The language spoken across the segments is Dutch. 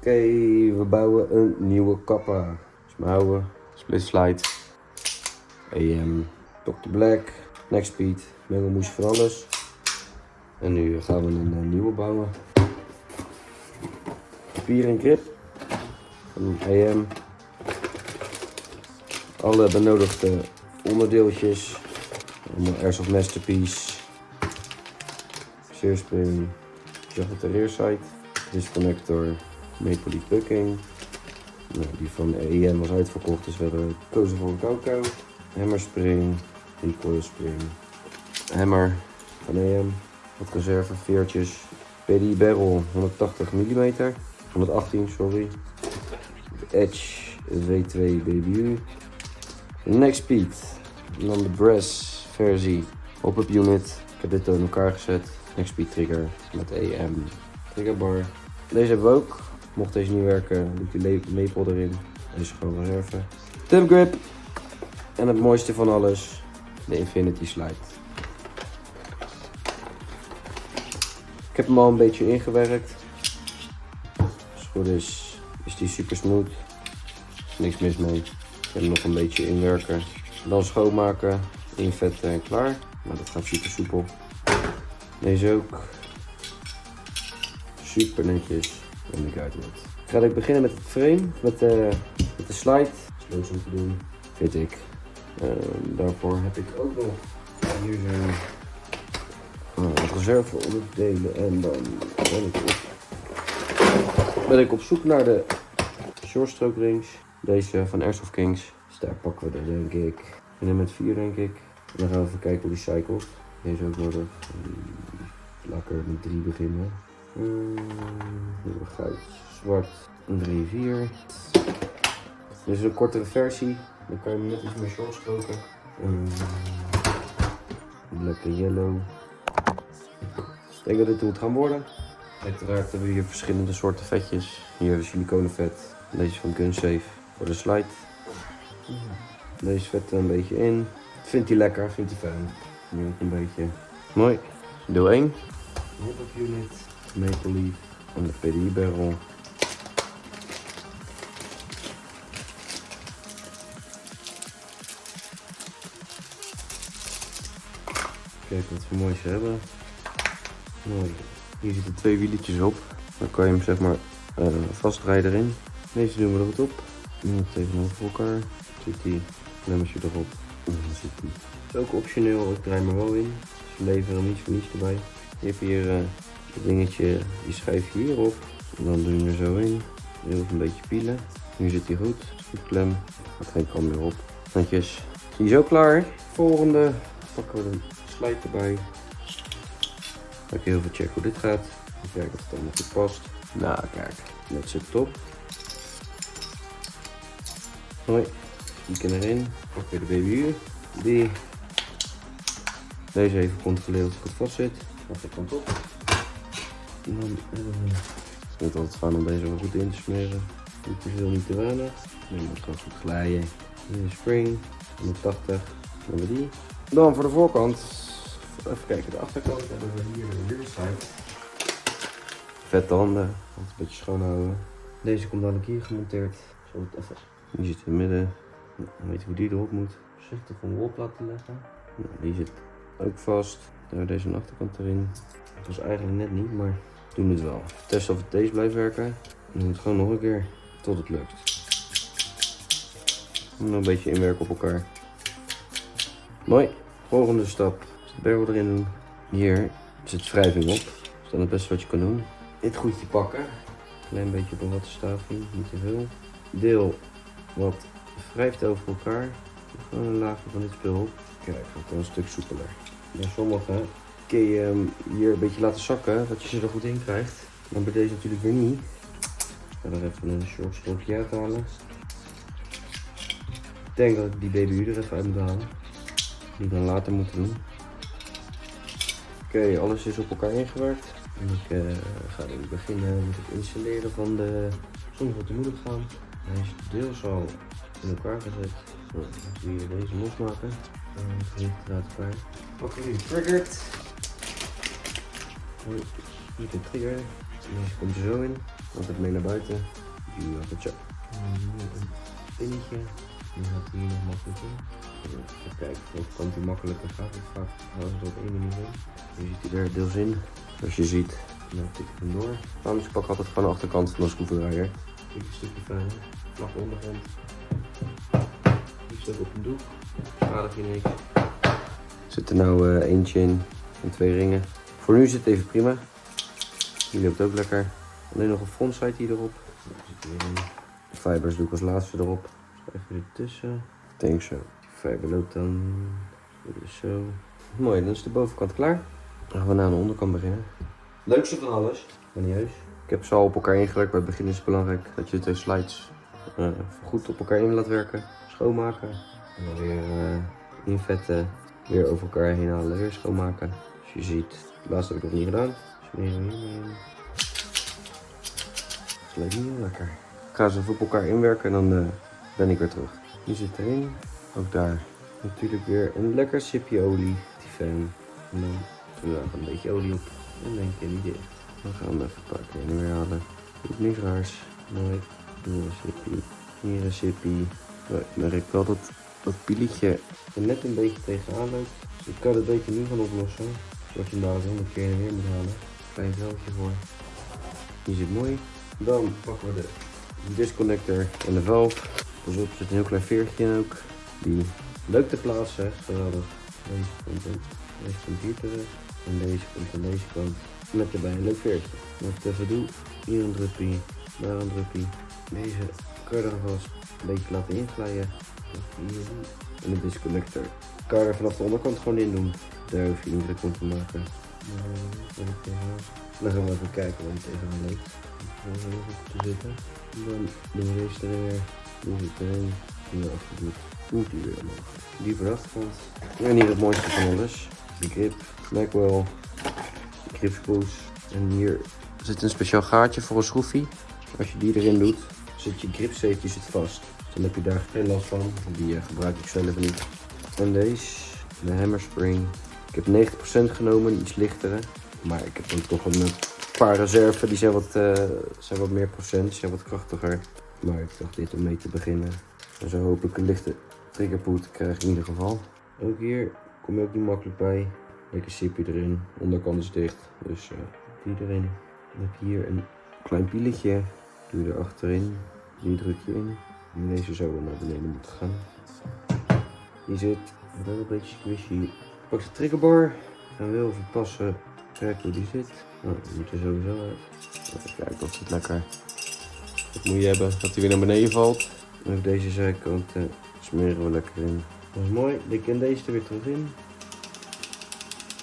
Oké, we bouwen een nieuwe kappa. Dat is mijn oude split slide. AM, Dr. Black, Next Speed, mengelmoes van alles. En nu gaan we een nieuwe bouwen. Papier en grip van AM. Alle benodigde onderdeeltjes. Allemaal Airsoft Masterpiece. Zeerspring, Jagger rearside, disconnector, Maple Leaf bucking. Nou, die van EM was uitverkocht, dus we hebben gekozen voor een Coco. Hammerspring, recoil spring, hammer van EM, wat reserve, veertjes, PDI barrel 180 mm, 118 sorry, Edge V2 BBU, Next Speed, en dan de Brass versie pop-up unit. Ik heb dit in elkaar gezet. Next Speed trigger met AM triggerbar. Deze hebben we ook. Mocht deze niet werken, doe ik die maple erin. Deze is gewoon reserve. Thumb grip. En het mooiste van alles, de Infinity Slide. Ik heb hem al een beetje ingewerkt. Als het goed is die super smooth. Niks mis mee. Ik heb hem nog een beetje inwerken. Dan schoonmaken, invetten en klaar. Maar dat gaat super soepel. Deze ook. Super netjes. En ik uit het. Ik ga beginnen met het frame, met de slide. Dat is leuk om te doen, vind ik. Daarvoor heb ik ook nog hier zo'n reserve onderdelen. En dan ben ik op zoek naar de short stroke rings. Deze van Airsoft Kings. Dus daar pakken we er denk ik. En met 4 denk ik. En dan gaan we even kijken hoe die cycelt. Deze ook nodig. Laat ik met 3 beginnen. Goud, zwart, 3, 4. Dit is een kortere versie. Dan kan je hem net iets meer short stroken. Black en yellow. Ik denk dat dit hoe het gaan worden. Uiteraard hebben we hier verschillende soorten vetjes. Hier de siliconen vet. Deze is van Gunsafe voor de slide. Deze vet er een beetje in. Vindt hij lekker, vindt hij fijn. Nu ook een beetje. Mooi. Deel 1. Pop-up unit. Maple Leaf. En de PDI barrel. Kijk wat we moois hebben. Mooi. Hier zitten 2 wieletjes op. Dan kan je hem zeg maar vastdraaien erin. Deze doen we er wat op. Nu tegenover elkaar. Zit die klemmertje erop. En dan zit die. Het is ook optioneel, ik draai me wel in. Ze leveren hem niet voor niets erbij. Je hebt hier het dingetje, die schijf je hierop. En dan doe je er zo in. Heel een beetje pielen. Nu zit hij goed. Goed klem. Gaat geen kant meer op. Netjes. Die is ook klaar. Volgende pakken we de slide erbij. Dan kun je heel veel checken hoe dit gaat. Kijken of het allemaal goed past. Nou kijk, net zit top. Hoi, die kan erin. Pak weer de BBU. Deze even controleren of het goed vast zit. Mag ik kant op. En dan het is altijd fijn om deze wel goed in te smeren. Niet te veel, niet te weinig. Nu moet het gewoon goed glijden. Hier een spring, 180. Dan hebben we die. Dan voor de voorkant. Even kijken, de achterkant hebben we hier de rearside. Vette handen, altijd een beetje schoon houden. Deze komt dan ook hier gemonteerd. Die zit in het midden. Dan weet je hoe die erop moet. Voorzichtig om de op laten leggen. Nou, die zit ook vast. Daar deze achterkant erin. Dat was eigenlijk net niet, maar we doen het wel. Testen of het deze blijft werken. En dan doen we het gewoon nog een keer tot het lukt. En dan een beetje inwerken op elkaar. Mooi. Volgende stap. De barrel erin doen. Hier zit wrijving op. Dat is dan het beste wat je kan doen. Dit goedje pakken. Klein beetje op een wattenstaafje, niet te veel. Deel wat wrijft over elkaar. Gewoon een laagje van dit spul op. Kijk, het wordt een stuk soepeler. Bij sommige kun je hem hier een beetje laten zakken, dat je ze er goed in krijgt. Maar bij deze natuurlijk weer niet. Ik ga er even een short strookje uithalen. Ik denk dat ik die BBU er even uit moet halen. Die ik dan later moeten doen. Oké, alles is op elkaar ingewerkt. En ik ga nu beginnen met het installeren van de zonder te moeilijk gaan. Hij is deels al in elkaar gezet. Dan moet je deze losmaken. En het uit elkaar. Pakken we die triggered. Hier de trigger. Deze komt er zo in. Altijd mee naar buiten. Die had zo. Een pinnetje. Die gaat hier nog makkelijk in. Even kijken of kan die makkelijker gaat. Het vaak gaan ze er op één manier in. Je ziet hij er deels in. Zoals je ziet, dan tik ik hem door. Dus ik pak altijd gewoon de achterkant van de schroevendraaier. Een stukje fijner. Vlakke ondergrond. Liefst ook op een doek. Aardig in niks. Er zit er nou eentje in en 2 ringen. Voor nu zit het even prima. Die loopt ook lekker. Alleen nog een frontside hier erop. Daar zit weer in. De fibers doe ik als laatste erop. Even ertussen. Ik denk zo. Die fiber loopt dan. Dus zo. Mooi, dan is de bovenkant klaar. Dan gaan we naar de onderkant beginnen. Leukste van alles. Manieus. Ik heb ze al op elkaar ingewerkt. Bij het begin is het belangrijk dat je de 2 slides goed op elkaar in laat werken. Schoonmaken. En dan weer invetten. Weer over elkaar heen halen. Weer schoonmaken. Als je ziet. Het laatste heb ik nog niet gedaan. Smeren we hiermee in. Het lijkt niet heel lekker. Ik ga ze even op elkaar inwerken en dan ben ik weer terug. Die zit erin. Ook daar natuurlijk weer een lekker sipje olie. Die fan. En dan doen we er een beetje olie op. En denk je niet dicht. Dan gaan we hem even een paar keer heen weer halen. Doet niks raars. Mooi. Hier een sippie. Hier een sippie. Maar ik merk wel dat dat pieletje er net een beetje tegenaan loopt. Dus ik kan het beter nu gaan oplossen. Zodat je hem daar 100 keer heen en weer moet halen. Klein veldje voor. Die zit mooi. Dan pakken we de disconnector en de valve. Pas op, er zit een heel klein veertje in ook. Die leuk te plaatsen, geweldig. Deze komt hier terug. En deze komt aan deze kant. Met erbij een leuk veertje. Wat ik even doe, hier een druppie, daar een druppie. Deze kan je er vast een beetje laten inglijden. Hier. En de disconnector kan je er vanaf de onderkant gewoon in doen. Daar hoef je niet druk om te maken. Dan gaan we even kijken wat hij tegenaan loopt. Te zitten. Dan doen we deze erin weer. Die zit erin. En dan afgedoet. Moet die weer omhoog. Die van de achterkant. En hier het mooiste van alles. Die grip. Blackwell. De grip screws. En hier zit een speciaal gaatje voor een schroefje. Als je die erin doet, zit je gripzeetje vast. Dus dan heb je daar geen last van. Die gebruik ik zelf niet. En deze. De hammerspring. Ik heb 90% genomen, die iets lichtere. Maar ik heb dan toch een paar reserve, die zijn wat meer procent, die zijn wat krachtiger. Maar ik dacht dit om mee te beginnen. En zo hopelijk een lichte triggerpoot krijg ik in ieder geval. Ook hier kom je ook niet makkelijk bij. Lekker sipje erin, onderkant is dicht, dus die erin. Dan heb je hier een klein pieletje, doe je er achterin, die druk je in. En deze zou naar beneden moeten gaan. Die zit wel een beetje squishy. Pak de triggerbar en wil even passen. Kijk hoe die zit. Nou, die moet er sowieso uit. Even kijken of het lekker. Wat moet je hebben? Dat hij weer naar beneden valt. En op deze zijkant smeren we lekker in. Dat is mooi. Ik ken deze er weer terug in.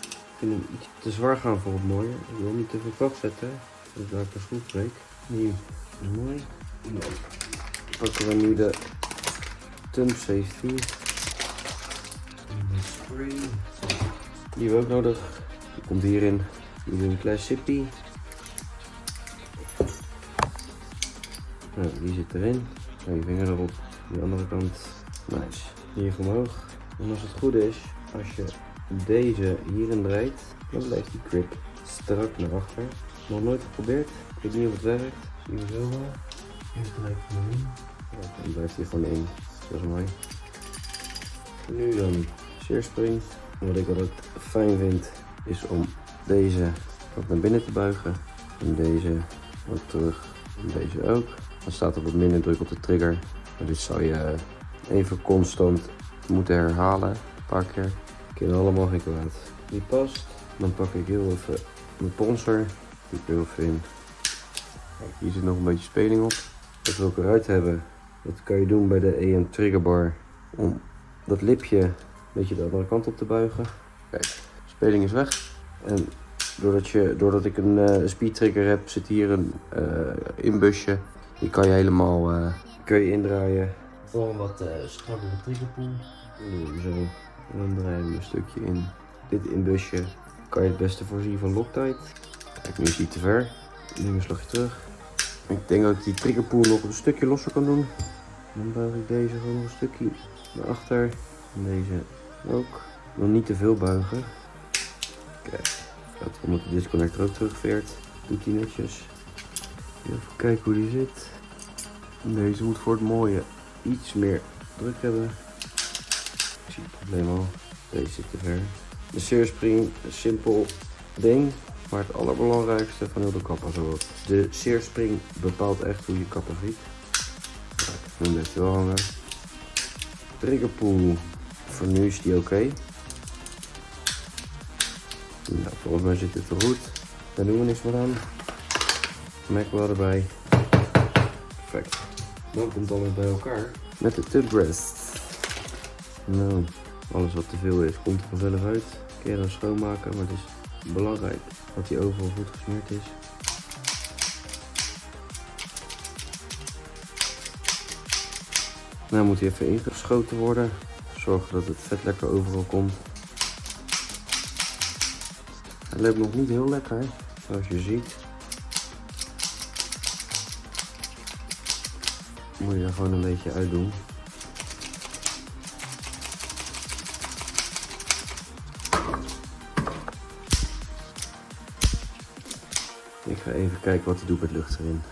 Ik vind hem iets te zwaar gaan voor het mooie. Ik wil niet te veel kracht zetten. Dus daar ik de schroef breek. Nieuw. Dat is mooi. Dan pakken we nu de thumb safety. Die hebben we ook nodig. Die komt hierin. Hier doen we een klein sippie. Nou, die zit erin. Nou, je vinger erop. De andere kant. Nice. Hier omhoog. En als het goed is, als je deze hierin draait, dan blijft die grip strak naar achter. Nog nooit geprobeerd. Ik weet niet of het werkt. Zie je zo wel. Even gelijk van in. Ja, dan blijft hij gewoon in. Dat is mooi. Nu dan shearspring. Wat ik altijd fijn vind is om deze ook naar binnen te buigen. En deze ook terug. En deze ook. Dan staat er wat minder druk op de trigger. Maar dit zou je even constant moeten herhalen. Een paar keer. Ik ken allemaal geen kwaad. Die past. Dan pak ik heel even mijn ponser. Die ik er heel even in. Kijk, hier zit nog een beetje speling op. Dat wil ik eruit hebben. Dat kan je doen bij de EM triggerbar. Om dat lipje een beetje de andere kant op te buigen. Kijk, de speling is weg. En doordat ik een speed trigger heb, zit hier een inbusje. Die kan je helemaal indraaien. Voor een wat strakkere triggerpool. Dan doen we hem zo. En dan draai je een stukje in. Dit inbusje kan je het beste voorzien van Loctite. Kijk, nu is hij te ver. Neem een slagje terug. Ik denk dat ik die triggerpool nog een stukje losser kan doen. Dan buig ik deze gewoon nog een stukje naar achter. En deze ook. Nog niet te veel buigen. Kijk, omdat de disconnector ook terugveert, doet hij netjes. Even kijken hoe die zit. Deze moet voor het mooie iets meer druk hebben. Ik zie het probleem al. Deze zit te ver. De seerspring, een simpel ding. Maar het allerbelangrijkste van heel de kappa zo. De seerspring bepaalt echt hoe je kappa ziet. Nu blijft hij wel hangen. Triggerpool. Voor nu is die oké. Nou, volgens mij zit het er goed. Daar doen we niks meer aan. Mac wel erbij. Perfect. Dan komt alles bij elkaar. Met de tubrest. Nou, alles wat te veel is, komt er vanzelf uit. Een keer dan schoonmaken, maar het is belangrijk dat hij overal goed gesmeerd is. Nou moet hij even ingeschoten worden. Zorgen dat het vet lekker overal komt. Hij loopt nog niet heel lekker, zoals je ziet. Moet je er gewoon een beetje uit doen. Ik ga even kijken wat hij doet met lucht erin.